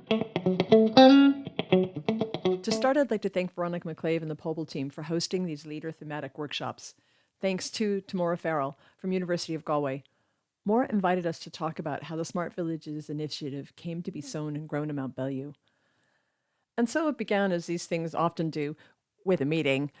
To start, I'd like to thank Veronica McClave and the Pobal team for hosting these leader thematic workshops. Thanks to Tamora Farrell from University of Galway. Maura invited us to talk about how the Smart Villages initiative came to be sown and grown in Mountbellew. And so it began, as these things often do, with a meeting.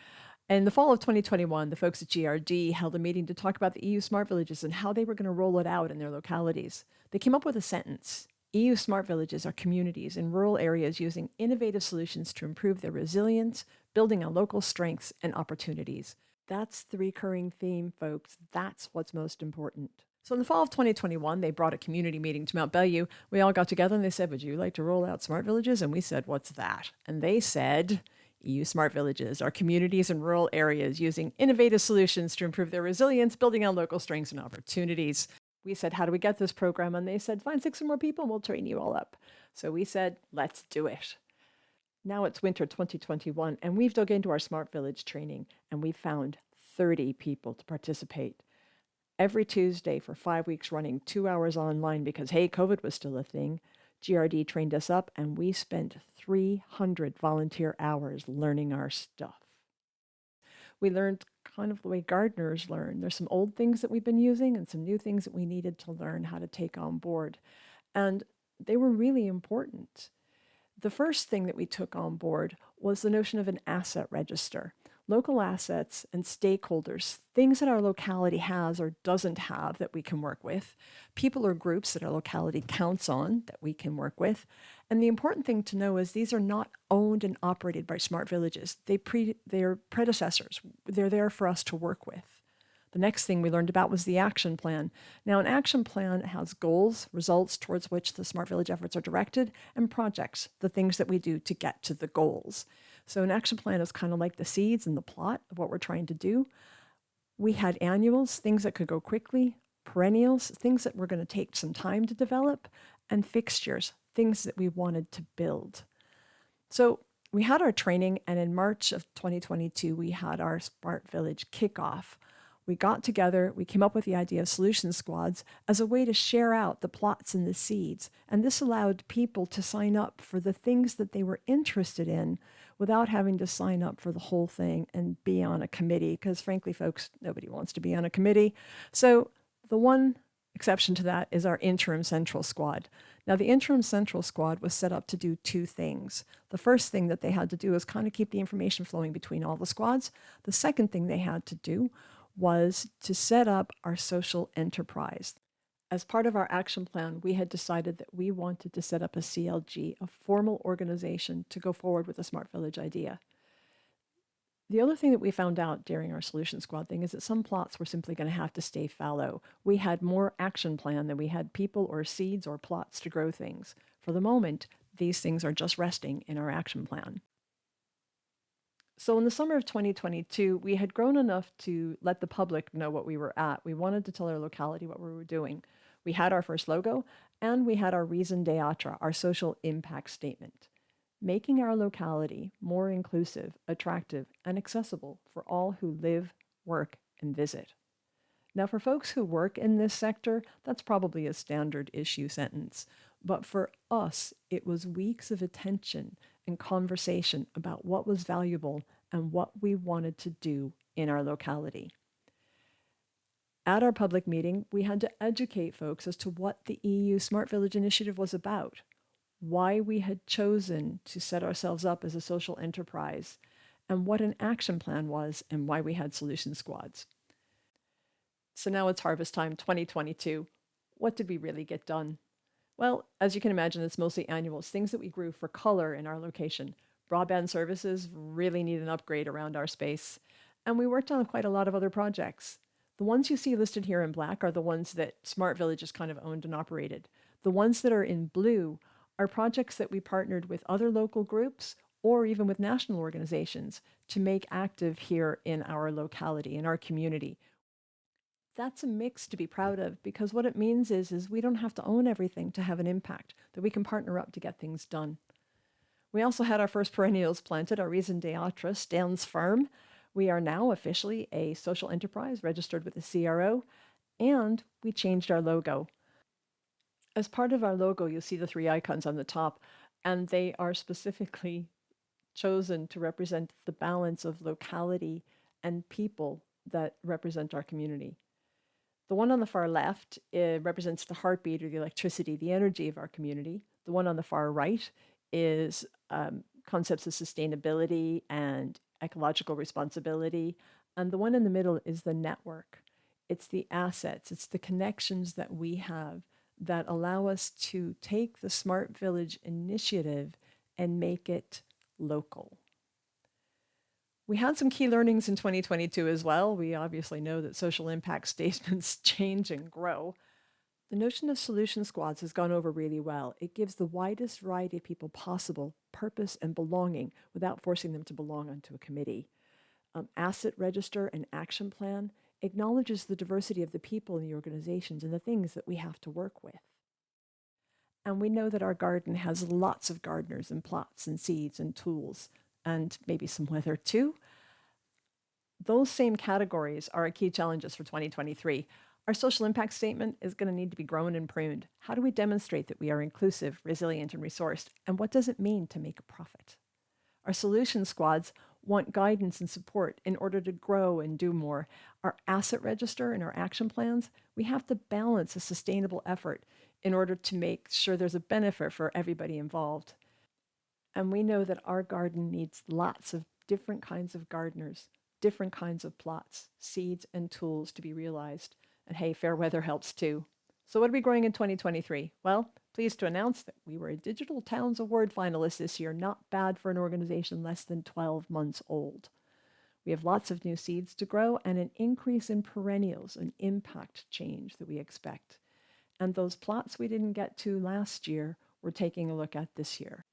In the fall of 2021, the folks at GRD held a meeting to talk about the EU Smart Villages and how they were going to roll it out in their localities. They came up with a sentence: EU Smart Villages are communities in rural areas using innovative solutions to improve their resilience, building on local strengths and opportunities. That's the recurring theme, folks. That's what's most important. So in the fall of 2021, they brought a community meeting to Mountbellew. We all got together and they said, "Would you like to roll out smart villages?" And we said, "What's that?" And they said, "EU Smart Villages are communities in rural areas using innovative solutions to improve their resilience, building on local strengths and opportunities." We said, "How do we get this program?" And they said, "Find 6 or more people and we'll train you all up." So we said, "Let's do it." Now it's winter 2021, and we've dug into our Smart Village training, and we've found 30 people to participate. Every Tuesday for 5 weeks running, 2 hours online because, hey, COVID was still a thing. GRD trained us up, and we spent 300 volunteer hours learning our stuff. We learned kind of the way gardeners learn. There's some old things that we've been using and some new things that we needed to learn how to take on board. And they were really important. The first thing that we took on board was the notion of an asset register. Local assets and stakeholders, things that our locality has or doesn't have that we can work with, people or groups that our locality counts on that we can work with. And the important thing to know is these are not owned and operated by smart villages. They're predecessors. They're there for us to work with. The next thing we learned about was the action plan. Now, an action plan has goals, results towards which the Smart Village efforts are directed, and projects, the things that we do to get to the goals. So an action plan is kind of like the seeds and the plot of what we're trying to do. We had annuals, things that could go quickly, perennials, things that were going to take some time to develop, and fixtures, things that we wanted to build. So we had our training, and in March of 2022, we had our Smart Village kickoff. We got together, we came up with the idea of solution squads as a way to share out the plots and the seeds. And this allowed people to sign up for the things that they were interested in without having to sign up for the whole thing and be on a committee. Because frankly, folks, nobody wants to be on a committee. So the one exception to that is our interim central squad. Now, the interim central squad was set up to do 2 things. The first thing that they had to do was kind of keep the information flowing between all the squads. The second thing they had to do was to set up our social enterprise. As part of our action plan, we had decided that we wanted to set up a CLG, a formal organization, to go forward with the Smart Village idea. The other thing that we found out during our Solution Squad thing is that some plots were simply going to have to stay fallow. We had more action plan than we had people or seeds or plots to grow things. For the moment, these things are just resting in our action plan. So in the summer of 2022, we had grown enough to let the public know what we were at. We wanted to tell our locality what we were doing. We had our first logo, and we had our raison d'etre, our social impact statement, making our locality more inclusive, attractive, and accessible for all who live, work, and visit. Now, for folks who work in this sector, that's probably a standard issue sentence. But for us, it was weeks of attention and conversation about what was valuable and what we wanted to do in our locality. At our public meeting, we had to educate folks as to what the EU Smart Village Initiative was about, why we had chosen to set ourselves up as a social enterprise, and what an action plan was, and why we had solution squads. So now it's harvest time 2022. What did we really get done? Well, as you can imagine, it's mostly annuals, things that we grew for color in our location. Broadband services really need an upgrade around our space. And we worked on quite a lot of other projects. The ones you see listed here in black are the ones that Smart Villages kind of owned and operated. The ones that are in blue are projects that we partnered with other local groups or even with national organizations to make active here in our locality, in our community. That's a mix to be proud of, because what it means is we don't have to own everything to have an impact, that we can partner up to get things done. We also had our first perennials planted. Our raison d'etre stands firm. We are now officially a social enterprise registered with the CRO, and we changed our logo. As part of our logo, you'll see the 3 icons on the top. and they are specifically chosen to represent the balance of locality and people that represent our community. The one on the far left represents the heartbeat or the electricity, the energy of our community. The one on the far right is concepts of sustainability and ecological responsibility. And the one in the middle is the network. It's the assets, it's the connections that we have that allow us to take the Smart Village initiative and make it local. We had some key learnings in 2022 as well. We obviously know that social impact statements change and grow. The notion of solution squads has gone over really well. It gives the widest variety of people possible purpose and belonging without forcing them to belong onto a committee. Asset register and action plan acknowledges the diversity of the people in the organizations and the things that we have to work with. And we know that our garden has lots of gardeners and plots and seeds and tools and maybe some weather too. Those same categories are our key challenges for 2023. Our social impact statement is going to need to be grown and pruned. How do we demonstrate that we are inclusive, resilient, and resourced? And what does it mean to make a profit? Our solution squads want guidance and support in order to grow and do more. Our asset register and our action plans, we have to balance a sustainable effort in order to make sure there's a benefit for everybody involved. And we know that our garden needs lots of different kinds of gardeners, different kinds of plots, seeds, and tools to be realized. And hey, fair weather helps too. So what are we growing in 2023? Well, pleased to announce that we were a Digital Towns Award finalist this year. Not bad for an organization less than 12 months old. We have lots of new seeds to grow and an increase in perennials, an impact change that we expect. And those plots we didn't get to last year, we're taking a look at this year.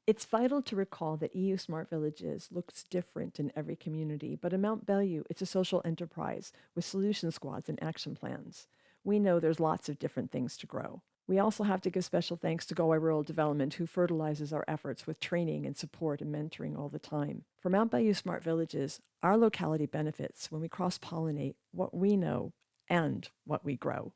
It's vital to recall that EU Smart Villages looks different in every community, but in Mountbellew, it's a social enterprise with solution squads and action plans. We know there's lots of different things to grow. We also have to give special thanks to Galway Rural Development, who fertilizes our efforts with training and support and mentoring all the time. For Mountbellew Smart Villages, our locality benefits when we cross-pollinate what we know and what we grow.